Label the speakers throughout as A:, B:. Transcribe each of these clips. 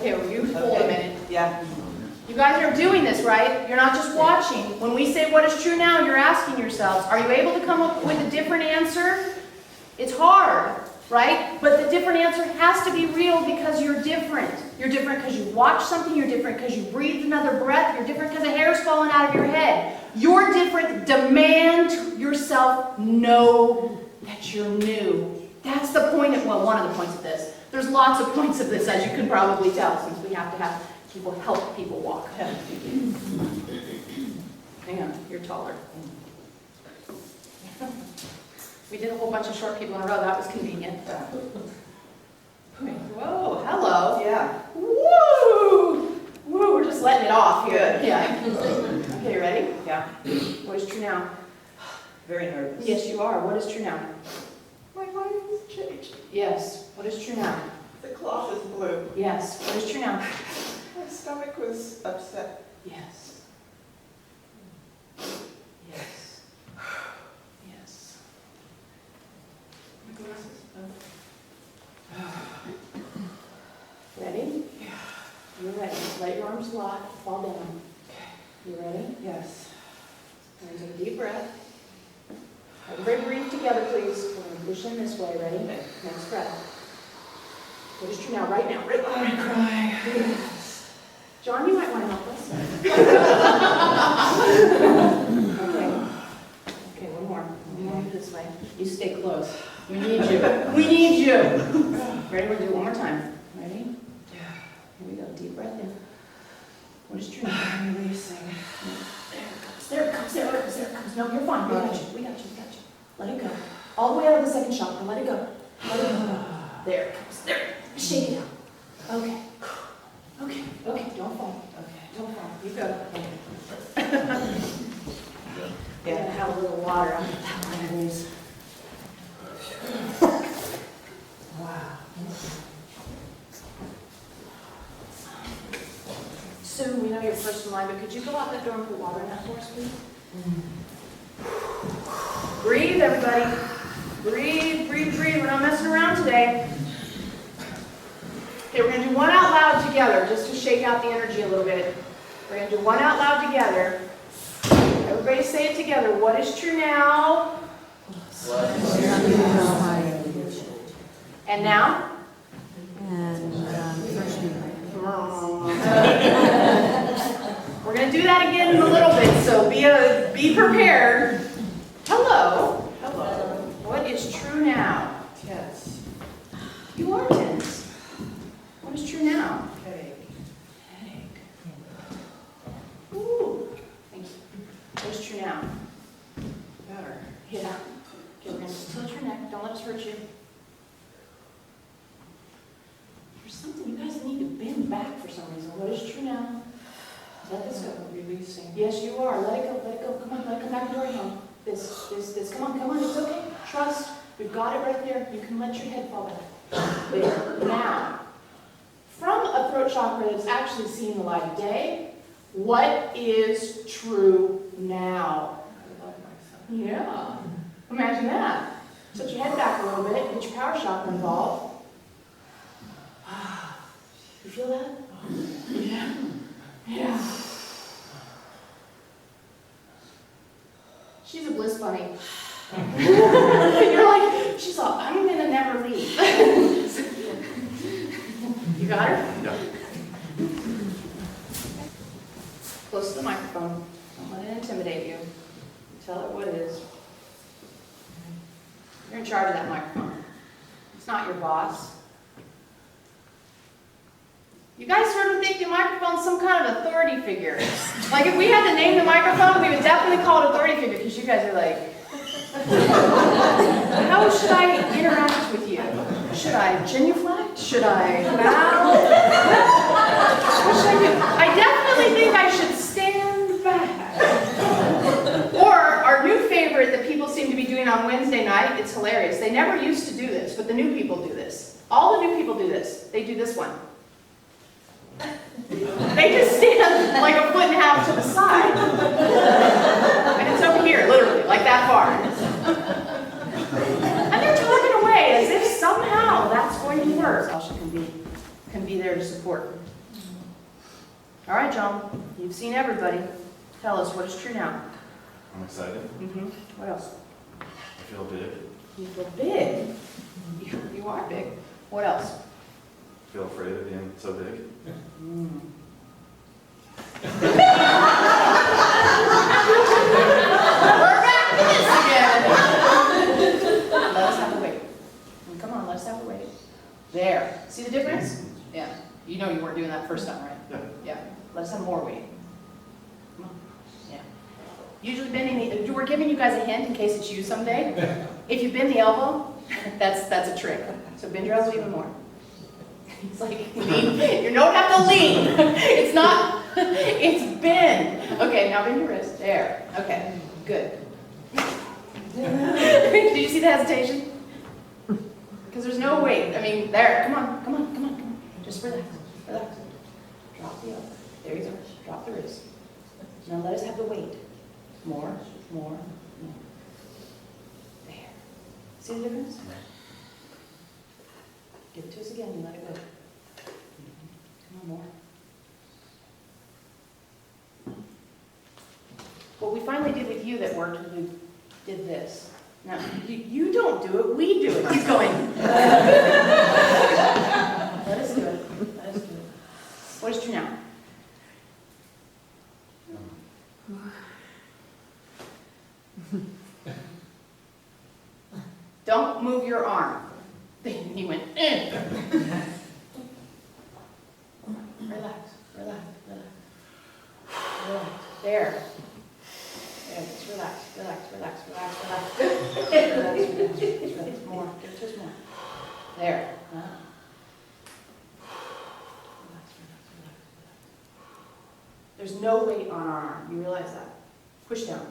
A: Okay, well, you hold a minute.
B: Yeah.
A: You guys are doing this, right? You're not just watching. When we say what is true now, you're asking yourselves, are you able to come up with a different answer? It's hard, right? But the different answer has to be real because you're different. You're different because you watch something. You're different because you breathed another breath. You're different because a hair's falling out of your head. You're different. Demand yourself know that you're new. That's the point of, well, one of the points of this. There's lots of points of this, as you can probably tell, since we have to have people help people walk. Hang on, you're taller. We did a whole bunch of short people in a row. That was convenient. Whoa, hello.
B: Yeah.
A: Woo! Woo, we're just letting it off here.
B: Good.
A: Yeah. Okay, you ready?
B: Yeah.
A: What is true now?
B: Very nervous.
A: Yes, you are. What is true now?
B: My life has changed.
A: Yes. What is true now?
B: The cloth is blue.
A: Yes. What is true now?
B: My stomach was upset.
A: Yes. Yes. Yes.
B: My glasses.
A: Ready?
B: Yeah.
A: You're ready. Let your arms lock. Fall down. You ready?
B: Yes.
A: And take a deep breath. Everybody breathe together, please. We're going to push in this way. Ready?
B: Okay.
A: Next breath. What is true now? Right now. Right now.
B: I cry.
A: Yes. John, you might want to help us. Okay, one more. One more this way. You stay close. We need you. We need you. Ready? We'll do it one more time. Ready?
B: Yeah.
A: Here we go. Deep breath in. What is true now?
B: I'm releasing.
A: There it comes. There it comes. There it comes. No, you're fine. We got you. We got you. We got you. Let it go. All the way out of the second chakra. Let it go. Let it go. There it comes. There. Shake it out. Okay. Okay. Okay. Don't fall.
B: Okay.
A: Don't fall. You go. We're gonna have a little water on that one of these.
B: Wow.
A: Sue, we know you're first in line, but could you go out that door and put water in that for us, please? Breathe, everybody. Breathe, breathe, breathe. We're not messing around today. Okay, we're going to do one out loud together, just to shake out the energy a little bit. We're going to do one out loud together. Everybody say it together. What is true now? And now? We're going to do that again in a little bit, so be prepared. Hello.
B: Hello.
A: What is true now?
B: Yes.
A: You are tense. What is true now?
B: Headache.
A: Headache. Ooh. Thank you. What is true now?
B: Better.
A: Yeah. Okay, we're going to just tilt your neck. Don't let us hurt you. There's something you guys need to bend back for some reason. What is true now? Let this go.
B: Releasing.
A: Yes, you are. Let it go. Let it go. Come on. Let it come back into our home. This. Come on. Come on. It's okay. Trust. We've got it right there. You can let your head fall back. There. Now, from a throat chakra that's actually seen the light of day, what is true now?
B: I love myself.
A: Yeah. Imagine that. Set your head back a little bit. Get your power chakra involved. You feel that? Yeah. Yeah. She's a bliss bunny. You're like, she's all, I'm gonna never leave. You got her?
C: Yeah.
A: Close to the microphone. Don't let it intimidate you. Tell it what it is. You're in charge of that microphone. It's not your boss. You guys sort of think the microphone's some kind of authority figure. Like if we had to name the microphone, we would definitely call it authority figure because you guys are like, how should I interact with you? Should I genuflect? Should I bow? What should I do? I definitely think I should stand back. Or our new favorite that people seem to be doing on Wednesday night, it's hilarious. They never used to do this, but the new people do this. All the new people do this. They do this one. They just stand like a foot and a half to the side. And it's over here, literally, like that far. And they're talking away as if somehow that's going to work. Sasha can be there there to support. All right, John, you've seen everybody. Tell us what is true now.
C: I'm excited.
A: What else?
C: I feel big.
A: You feel big. You are big. What else?
C: I feel afraid of being so big.
A: We're back to this again. Let us have a wait. Come on, let us have a wait. There. See the difference? Yeah. You know you weren't doing that first time, right?
C: Yeah.
A: Yeah. Let us have more weight. Come on. Yeah. Usually bending the, we're giving you guys a hint in case it's you someday. If you bend the elbow, that's a trick. So bend your elbow even more. It's like, lean. You don't have to lean. It's not, it's bend. Okay, now bend your wrist. There. Okay, good. Did you see the hesitation? Because there's no weight. I mean, there. Come on, come on, come on, come on. Just relax. Relax. Drop the elbow. There you go. Drop the wrist. Now let us have the weight. More, more, more. There. See the difference? Give it to us again and let it go. Come on, more. What we finally did with you that worked was we did this. Now, you don't do it, we do it. He's going. Let us do it. Let us do it. What is true now? Don't move your arm. He went, eh. Relax, relax, relax. Relax. There. There, just relax, relax, relax, relax, relax. Relax, relax, relax, relax. More, just more. There. Relax, relax, relax, relax. There's no weight on our arm. You realize that? Push down.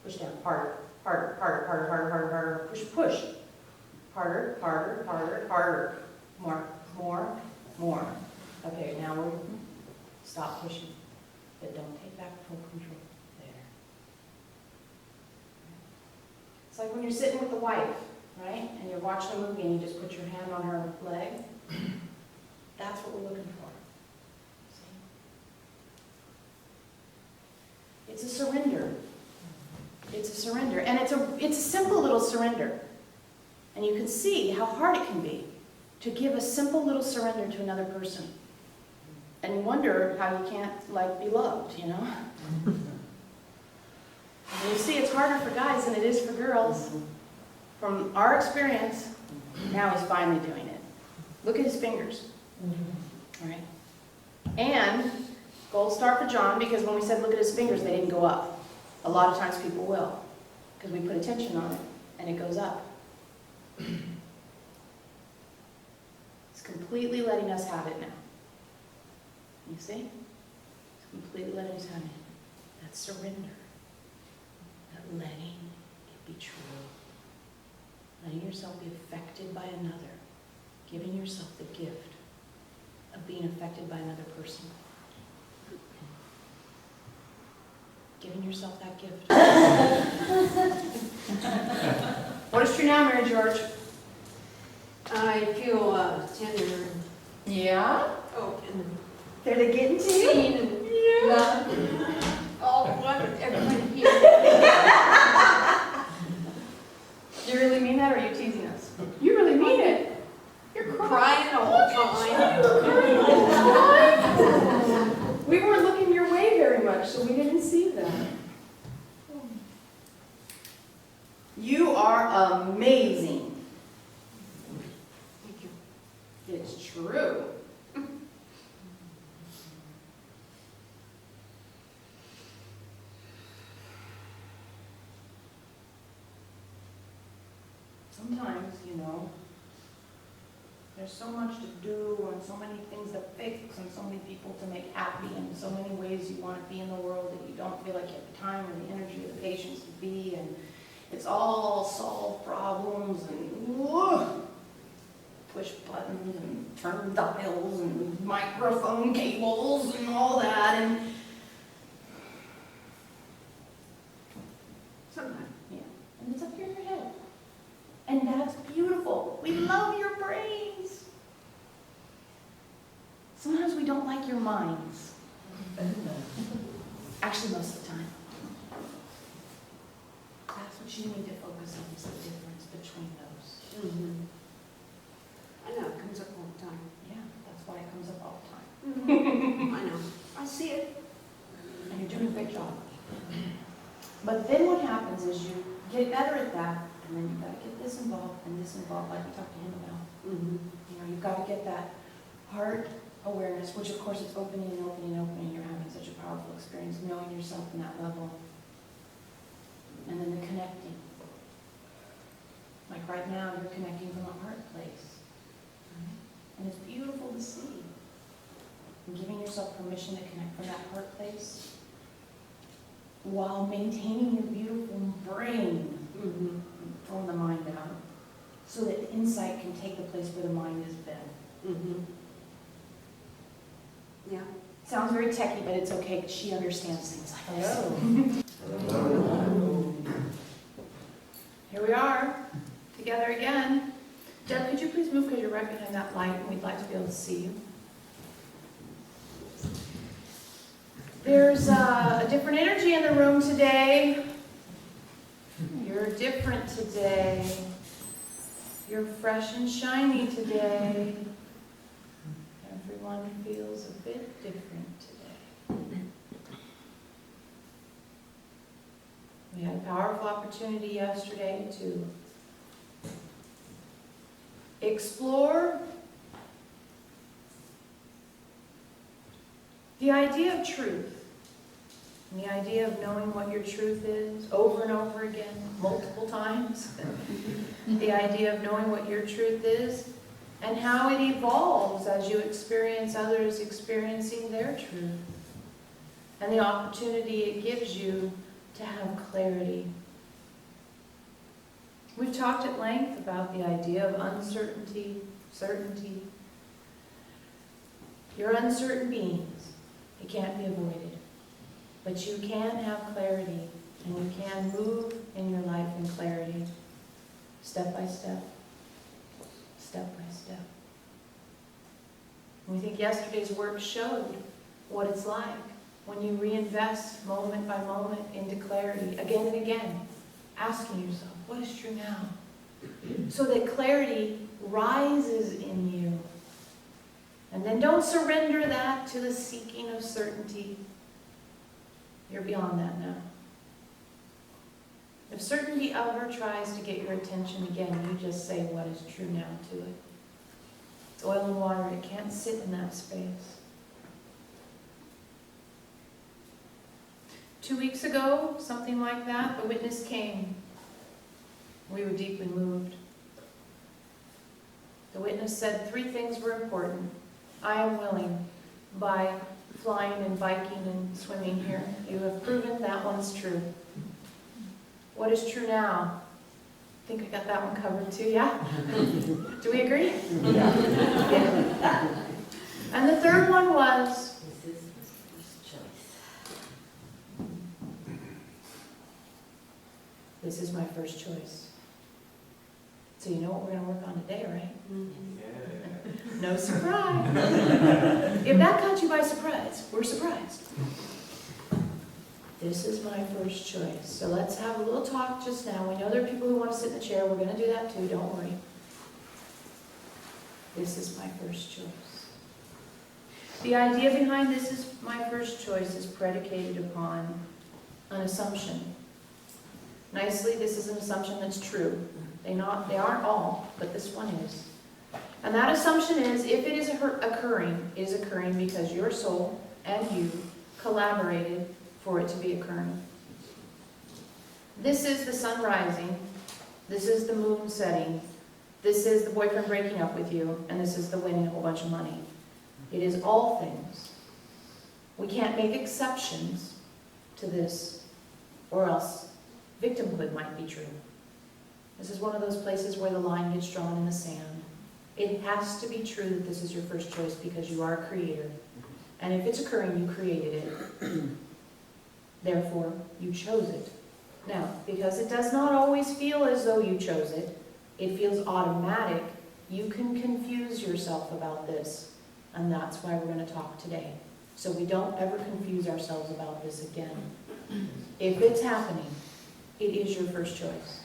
A: Push down. Harder, harder, harder, harder, harder, harder, harder. Push, push. Harder, harder, harder, harder. More, more, more. Okay, now we're stop pushing, but don't take back full control. There. It's like when you're sitting with the wife, right? And you're watching a movie and you just put your hand on her leg. That's what we're looking for. See? It's a surrender. It's a surrender, and it's a simple little surrender. And you can see how hard it can be to give a simple little surrender to another person. And you wonder how you can't, like, be loved, you know? And you see, it's harder for guys than it is for girls. From our experience, now he's finally doing it. Look at his fingers. All right? And gold star for John, because when we said look at his fingers, they didn't go up. A lot of times people will, because we put attention on it, and it goes up. It's completely letting us have it now. You see? It's completely letting us have it. That's surrender. That letting it be true. Letting yourself be affected by another. Giving yourself the gift of being affected by another person. Giving yourself that gift. What is true now, Mary George?
B: I feel tender.
A: Yeah?
B: Open.
A: They're getting to you?
B: Seen and loved. All one with everybody here.
A: Do you really mean that, or are you teasing us? You really mean it. You're
B: Crying all the time.
A: We weren't looking your way very much, so we didn't see that. You are amazing.
B: Thank you.
A: It's true. Sometimes, you know, there's so much to do and so many things to fix and so many people to make happy and so many ways you want to be in the world that you don't feel like you have the time or the energy or the patience to be, and it's all solve problems and push buttons and turn dials and microphone cables and all that, and
B: Sometimes.
A: yeah, and it's up here in your head. And that's beautiful. We love your brains. don't like your minds. Actually, most of the time. That's what you need to focus on, is the difference between those.
B: I know, it comes up all the time.
A: Yeah, that's why it comes up all the time.
B: I know. I see it.
A: And you're doing a great job. But then what happens is you get better at that, and then you've got to get this involved and this involved, like we talked to him about. You know, you've got to get that heart awareness, which of course is opening and opening and opening. You're having such a powerful experience, knowing yourself in that level. And then the connecting. Like right now, you're connecting from a heart place. And it's beautiful to see. And giving yourself permission to connect from that heart place while maintaining your beautiful brain from the mind down, so that insight can take the place where the mind has been.
B: Yeah.
A: Sounds very techy, but it's okay because she understands things like this. Here we are, together again. Deb, could you please move because you're right behind that light and we'd like to be able to see you. There's a different energy in the room today. You're different today. You're fresh and shiny today. Everyone feels a bit different today. We had a powerful opportunity yesterday to explore the idea of truth. And the idea of knowing what your truth is over and over again, multiple times. The idea of knowing what your truth is and how it evolves as you experience others experiencing their truth. And the opportunity it gives you to have clarity. We've talked at length about the idea of uncertainty, certainty. You're uncertain beings. It can't be avoided. But you can have clarity, and you can move in your life in clarity, step by step, step by step. And we think yesterday's work showed what it's like when you reinvest moment by moment into clarity, again and again, asking yourself, what is true now? So that clarity rises in you. And then don't surrender that to the seeking of certainty. You're beyond that now. If certainty ever tries to get your attention again, you just say what is true now to it. It's oil and water. It can't sit in that space. 2 weeks ago, something like that, the witness came. We were deeply moved. The witness said 3 things were important. I am willing, by flying and biking and swimming here. You have proven that one's true. What is true now? I think I got that one covered too, yeah? Do we agree? Yeah. And the third one was, this is my first choice. So you know what we're going to work on today, right? No surprise. If that caught you by surprise, we're surprised. This is my first choice. So let's have a little talk just now. We know there are people who want to sit in the chair. We're going to do that too, don't worry. This is my first choice. The idea behind this is my first choice is predicated upon an assumption. Nicely, this is an assumption that's true. They aren't all, but this one is. And that assumption is, if it is occurring, it is occurring because your soul and you collaborated for it to be occurring. This is the sun rising. This is the moon setting. This is the boyfriend breaking up with you. And this is the winning a whole bunch of money. It is all things. We can't make exceptions to this, or else victimhood might be true. This is one of those places where the line gets drawn in the sand. It has to be true that this is your first choice because you are a creator. And if it's occurring, you created it. Therefore, you chose it. Now, because it does not always feel as though you chose it, it feels automatic, you can confuse yourself about this. And that's why we're going to talk today. So we don't ever confuse ourselves about this again. If it's happening, it is your first choice.